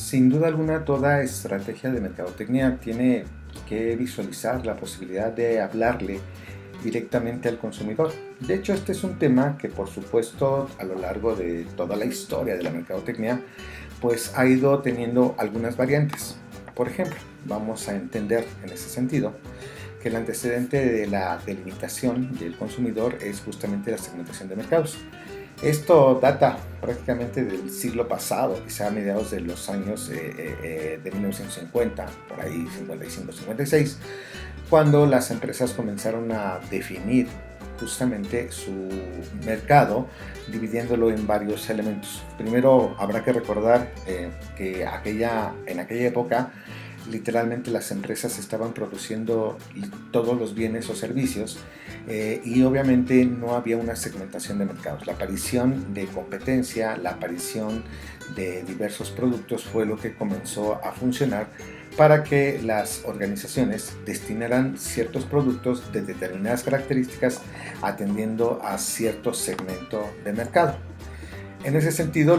Sin duda alguna, toda estrategia de mercadotecnia tiene que visualizar la posibilidad de hablarle directamente al consumidor. De hecho, este es un tema que, por supuesto, a lo largo de toda la historia de la mercadotecnia, pues ha ido teniendo algunas variantes. Por ejemplo, vamos a entender en ese sentido que el antecedente de la delimitación del consumidor es justamente la segmentación de mercados. Esto data prácticamente del siglo pasado, quizá a mediados de los años de 1950, por ahí 55-56, cuando las empresas comenzaron a definir justamente su mercado, dividiéndolo en varios elementos. Primero habrá que recordar que en aquella época literalmente las empresas estaban produciendo todos los bienes o servicios y obviamente no había una segmentación de mercados. La aparición de competencia, la aparición de diversos productos fue lo que comenzó a funcionar para que las organizaciones destinaran ciertos productos de determinadas características atendiendo a cierto segmento de mercado. En ese sentido,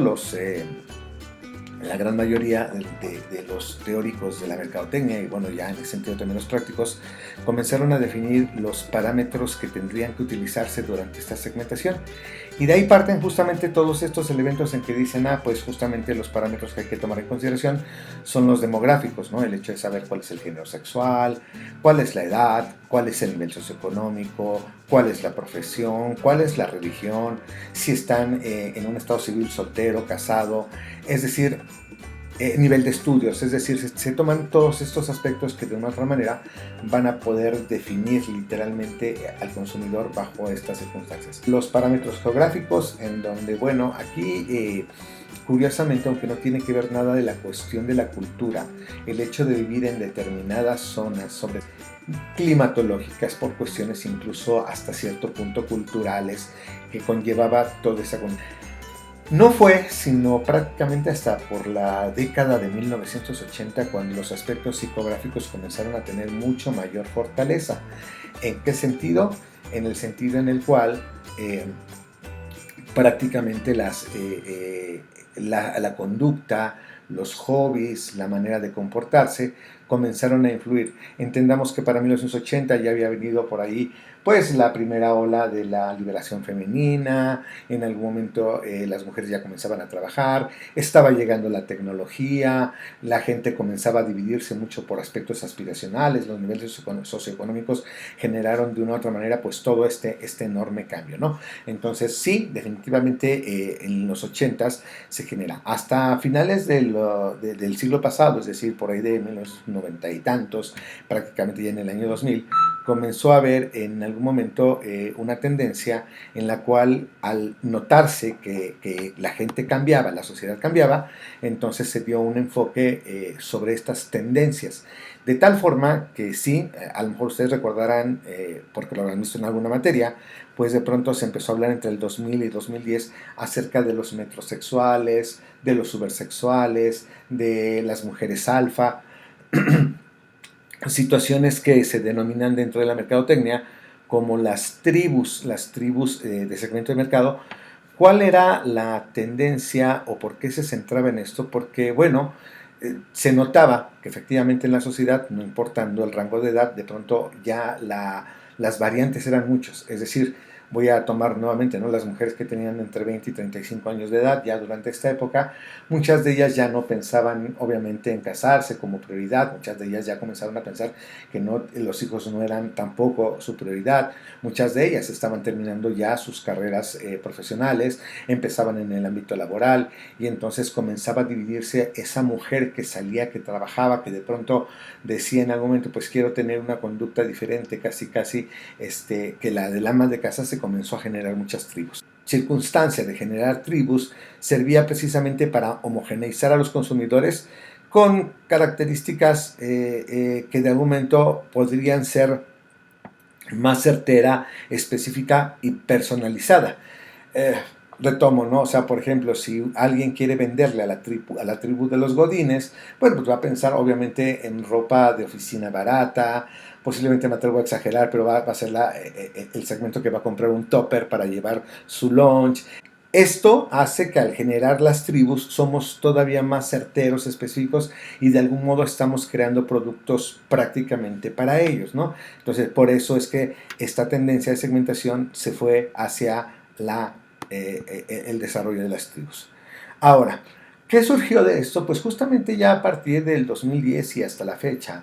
la gran mayoría de los teóricos de la mercadotecnia, y bueno, ya en el sentido también los prácticos, comenzaron a definir los parámetros que tendrían que utilizarse durante esta segmentación. Y de ahí parten justamente todos estos elementos en que dicen, pues justamente los parámetros que hay que tomar en consideración son los demográficos, ¿no? El hecho de saber cuál es el género sexual, cuál es la edad, cuál es el nivel socioeconómico, cuál es la profesión, cuál es la religión, si están en un estado civil soltero, casado, es decir, nivel de estudios, es decir, se toman todos estos aspectos que de una u otra manera van a poder definir literalmente al consumidor bajo estas circunstancias. Los parámetros geográficos, en donde, bueno, aquí curiosamente, aunque no tiene que ver nada de la cuestión de la cultura, el hecho de vivir en determinadas zonas, sobre climatológicas, por cuestiones incluso hasta cierto punto culturales, que conllevaba toda esa. No fue sino prácticamente hasta por la década de 1980 cuando los aspectos psicográficos comenzaron a tener mucho mayor fortaleza. ¿En qué sentido? En el sentido en el cual prácticamente la conducta, los hobbies, la manera de comportarse comenzaron a influir. Entendamos que para 1980 ya había venido por ahí pues la primera ola de la liberación femenina, en algún momento las mujeres ya comenzaban a trabajar, estaba llegando la tecnología, la gente comenzaba a dividirse mucho por aspectos aspiracionales, los niveles socioeconómicos generaron de una u otra manera pues todo este enorme cambio, ¿no? Entonces sí, definitivamente en los 80s se genera. Hasta finales del siglo pasado, es decir, por ahí de 1990 y tantos, prácticamente ya en el año 2000, comenzó a haber en algún momento una tendencia en la cual al notarse que la gente cambiaba, la sociedad cambiaba, entonces se dio un enfoque sobre estas tendencias. De tal forma que sí, a lo mejor ustedes recordarán, porque lo habrán visto en alguna materia, pues de pronto se empezó a hablar entre el 2000 y 2010 acerca de los metrosexuales, de los supersexuales, de las mujeres alfa, situaciones que se denominan dentro de la mercadotecnia como las tribus de segmento de mercado. ¿Cuál era la tendencia o por qué se centraba en esto? Porque, bueno, se notaba que efectivamente en la sociedad, no importando el rango de edad, de pronto ya las variantes eran muchos. Es decir, voy a tomar nuevamente, ¿no?, las mujeres que tenían entre 20 y 35 años de edad, ya durante esta época, muchas de ellas ya no pensaban obviamente en casarse como prioridad, muchas de ellas ya comenzaron a pensar que no, los hijos no eran tampoco su prioridad, muchas de ellas estaban terminando ya sus carreras profesionales, empezaban en el ámbito laboral y entonces comenzaba a dividirse esa mujer que salía, que trabajaba, que de pronto decía en algún momento pues quiero tener una conducta diferente, casi que la del ama de casa. Se comenzó a generar muchas tribus. Circunstancia de generar tribus servía precisamente para homogeneizar a los consumidores con características que de algún momento podrían ser más certera, específica y personalizada. Retomo, ¿no? O sea, por ejemplo, si alguien quiere venderle a la tribu de los godines, bueno, pues va a pensar obviamente en ropa de oficina barata, posiblemente me atrevo a exagerar, pero va a ser el segmento que va a comprar un topper para llevar su lunch. Esto hace que al generar las tribus somos todavía más certeros, específicos y de algún modo estamos creando productos prácticamente para ellos, ¿no? Entonces, por eso es que esta tendencia de segmentación se fue hacia el desarrollo de las tribus. Ahora, ¿qué surgió de esto? Pues justamente ya a partir del 2010 y hasta la fecha,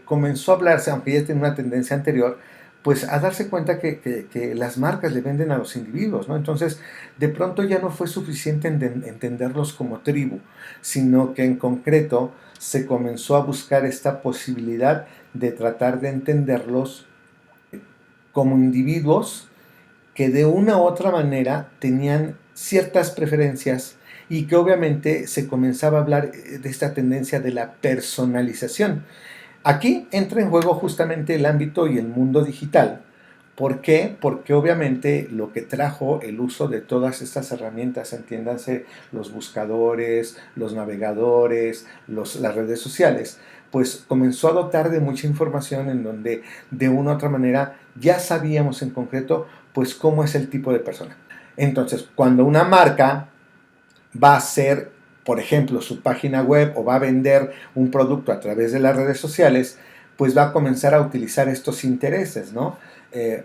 comenzó a hablarse, aunque ya tiene una tendencia anterior, pues a darse cuenta que las marcas le venden a los individuos, ¿no? Entonces, de pronto ya no fue suficiente entenderlos como tribu, sino que en concreto se comenzó a buscar esta posibilidad de tratar de entenderlos como individuos que de una u otra manera tenían ciertas preferencias y que obviamente se comenzaba a hablar de esta tendencia de la personalización. Aquí entra en juego justamente el ámbito y el mundo digital. ¿Por qué? Porque obviamente lo que trajo el uso de todas estas herramientas, entiéndanse los buscadores, los navegadores, las redes sociales, pues comenzó a dotar de mucha información en donde de una u otra manera ya sabíamos en concreto pues cómo es el tipo de persona. Entonces, cuando una marca va a hacer, por ejemplo, su página web o va a vender un producto a través de las redes sociales, pues va a comenzar a utilizar estos intereses, ¿no?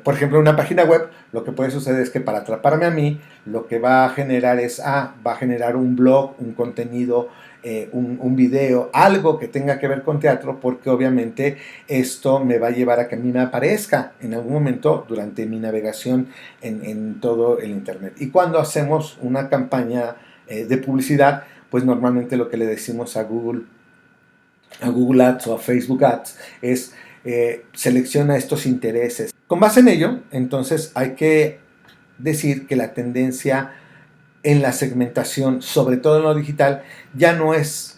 Por ejemplo, una página web, lo que puede suceder es que para atraparme a mí, lo que va a generar es, va a generar un blog, un contenido, un video, algo que tenga que ver con teatro, porque obviamente esto me va a llevar a que a mí me aparezca en algún momento durante mi navegación en todo el Internet. Y cuando hacemos una campaña de publicidad, pues normalmente lo que le decimos a Google Ads o a Facebook Ads es selecciona estos intereses. Con base en ello, entonces hay que decir que la tendencia en la segmentación, sobre todo en lo digital, ya no es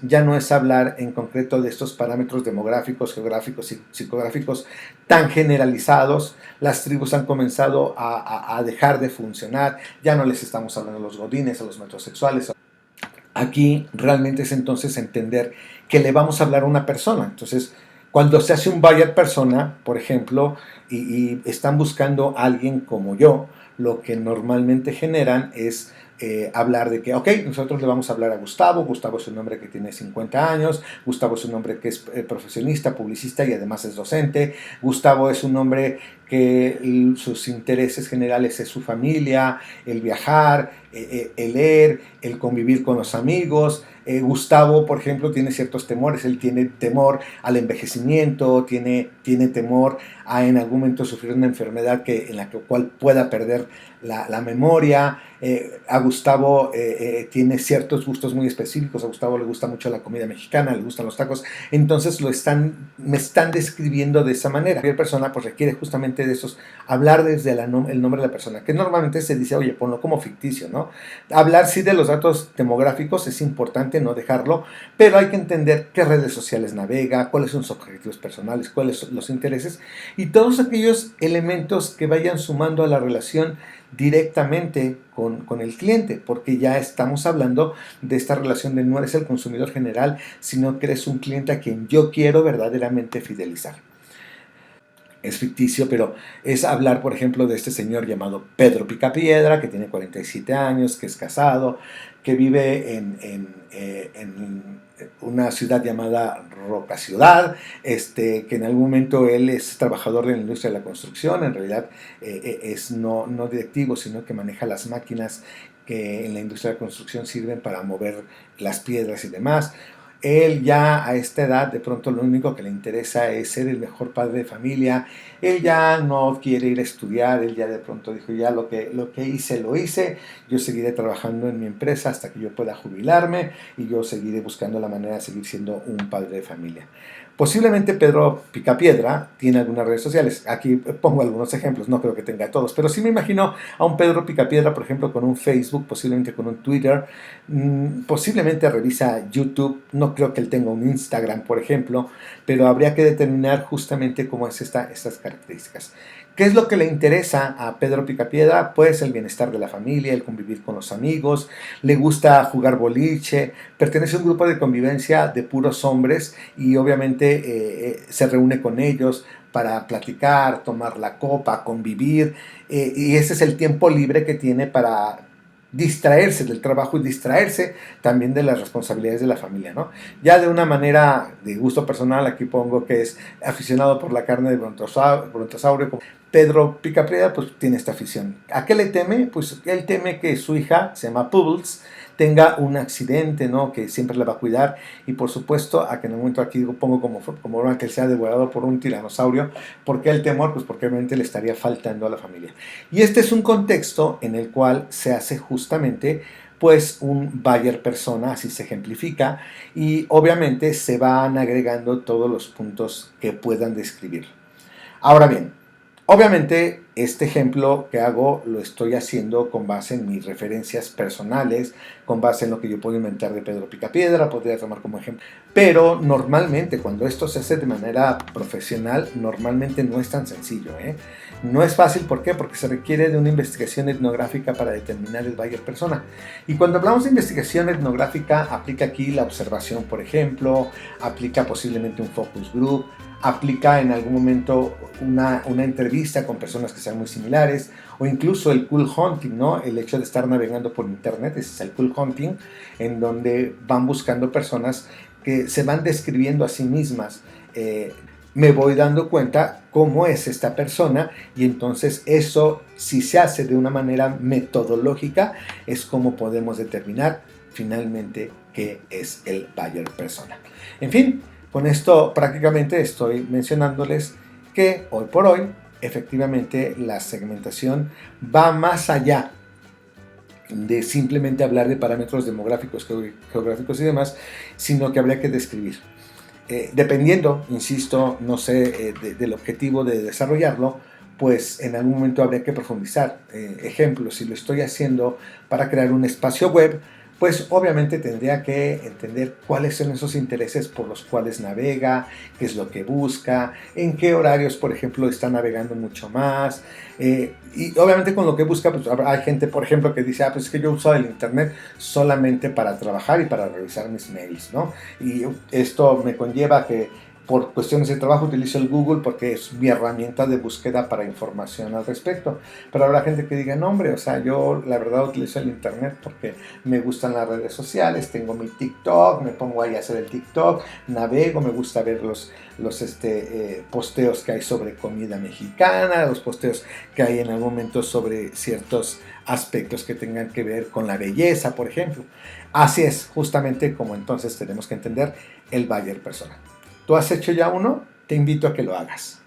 hablar en concreto de estos parámetros demográficos, geográficos y psicográficos tan generalizados. Las tribus han comenzado a dejar de funcionar, ya no les estamos hablando a los godines, a los metrosexuales. Aquí realmente es entonces entender que le vamos a hablar a una persona. Entonces, cuando se hace un buyer persona, por ejemplo, y están buscando a alguien como yo, lo que normalmente generan es hablar de que, ok, nosotros le vamos a hablar a Gustavo. Gustavo es un hombre que tiene 50 años, Gustavo es un hombre que es profesionista, publicista y además es docente. Gustavo es un hombre que sus intereses generales es su familia, el viajar, el leer, el convivir con los amigos. Gustavo, por ejemplo, tiene ciertos temores. Él tiene temor al envejecimiento, tiene temor a en algún momento sufrir una enfermedad en la cual pueda perder la memoria. A Gustavo tiene ciertos gustos muy específicos. A Gustavo le gusta mucho la comida mexicana, le gustan los tacos. Entonces me están describiendo de esa manera. Cualquier persona pues requiere justamente de esos, hablar desde el nombre de la persona, que normalmente se dice, oye, ponlo como ficticio, ¿no? Hablar sí de los datos demográficos es importante, no dejarlo, pero hay que entender qué redes sociales navega, cuáles son sus objetivos personales, cuáles son los intereses y todos aquellos elementos que vayan sumando a la relación directamente con el cliente, porque ya estamos hablando de esta relación de no eres el consumidor general, sino que eres un cliente a quien yo quiero verdaderamente fidelizar. Es ficticio, pero es hablar, por ejemplo, de este señor llamado Pedro Picapiedra, que tiene 47 años, que es casado, que vive en una ciudad llamada Roca Ciudad, que en algún momento él es trabajador de la industria de la construcción, en realidad es no directivo, sino que maneja las máquinas que en la industria de la construcción sirven para mover las piedras y demás. Él ya a esta edad de pronto lo único que le interesa es ser el mejor padre de familia. Él ya no quiere ir a estudiar. Él ya de pronto dijo, ya lo que hice, lo hice. Yo seguiré trabajando en mi empresa hasta que yo pueda jubilarme y yo seguiré buscando la manera de seguir siendo un padre de familia. Posiblemente Pedro Picapiedra tiene algunas redes sociales. Aquí pongo algunos ejemplos, no creo que tenga todos, pero sí me imagino a un Pedro Picapiedra, por ejemplo, con un Facebook, posiblemente con un Twitter, posiblemente revisa YouTube. No creo que él tenga un Instagram, por ejemplo, pero habría que determinar justamente cómo es estas características. ¿Qué es lo que le interesa a Pedro Picapiedra? Pues el bienestar de la familia, el convivir con los amigos, le gusta jugar boliche, pertenece a un grupo de convivencia de puros hombres y obviamente se reúne con ellos para platicar, tomar la copa, convivir, y ese es el tiempo libre que tiene para distraerse del trabajo y distraerse también de las responsabilidades de la familia, ¿no? Ya de una manera de gusto personal, aquí pongo que es aficionado por la carne de brontosaurio, como Pedro Picapiedra, pues tiene esta afición. ¿A qué le teme? Pues él teme que su hija, se llama Pebbles, tenga un accidente, ¿no? Que siempre la va a cuidar, y por supuesto a que en el momento aquí pongo como que sea devorado por un tiranosaurio. ¿Por qué el temor? Pues porque obviamente le estaría faltando a la familia. Y este es un contexto en el cual se hace justamente pues un buyer persona, así se ejemplifica, y obviamente se van agregando todos los puntos que puedan describir. Ahora bien, obviamente este ejemplo que hago lo estoy haciendo con base en mis referencias personales, con base en lo que yo puedo inventar de Pedro Picapiedra, podría tomar como ejemplo. Pero normalmente cuando esto se hace de manera profesional, normalmente no es tan sencillo, ¿eh? No es fácil, ¿por qué? Porque se requiere de una investigación etnográfica para determinar el buyer persona. Y cuando hablamos de investigación etnográfica, aplica aquí la observación, por ejemplo, aplica posiblemente un focus group, aplica en algún momento una entrevista con personas que sean muy similares, o incluso el cool hunting, ¿no? El hecho de estar navegando por internet, ese es el cool hunting, en donde van buscando personas que se van describiendo a sí mismas. Me voy dando cuenta cómo es esta persona, y entonces eso, si se hace de una manera metodológica, es como podemos determinar finalmente qué es el buyer persona. En fin, con esto prácticamente estoy mencionándoles que hoy por hoy efectivamente la segmentación va más allá de simplemente hablar de parámetros demográficos, geográficos y demás, sino que habría que describir. Dependiendo, insisto, no sé, del objetivo de desarrollarlo, pues en algún momento habría que profundizar. Ejemplo, si lo estoy haciendo para crear un espacio web, pues obviamente tendría que entender cuáles son esos intereses por los cuales navega, qué es lo que busca, en qué horarios, por ejemplo, está navegando mucho más. Y obviamente con lo que busca, pues hay gente, por ejemplo, que dice, pues es que yo uso el internet solamente para trabajar y para revisar mis mails, ¿no? Y esto me conlleva que por cuestiones de trabajo utilizo el Google porque es mi herramienta de búsqueda para información al respecto. Pero habrá gente que diga, no hombre, o sea, yo la verdad utilizo el internet porque me gustan las redes sociales, tengo mi TikTok, me pongo ahí a hacer el TikTok, navego, me gusta ver los posteos que hay sobre comida mexicana, los posteos que hay en algún momento sobre ciertos aspectos que tengan que ver con la belleza, por ejemplo. Así es, justamente como entonces tenemos que entender el buyer persona. ¿Tú has hecho ya uno? Te invito a que lo hagas.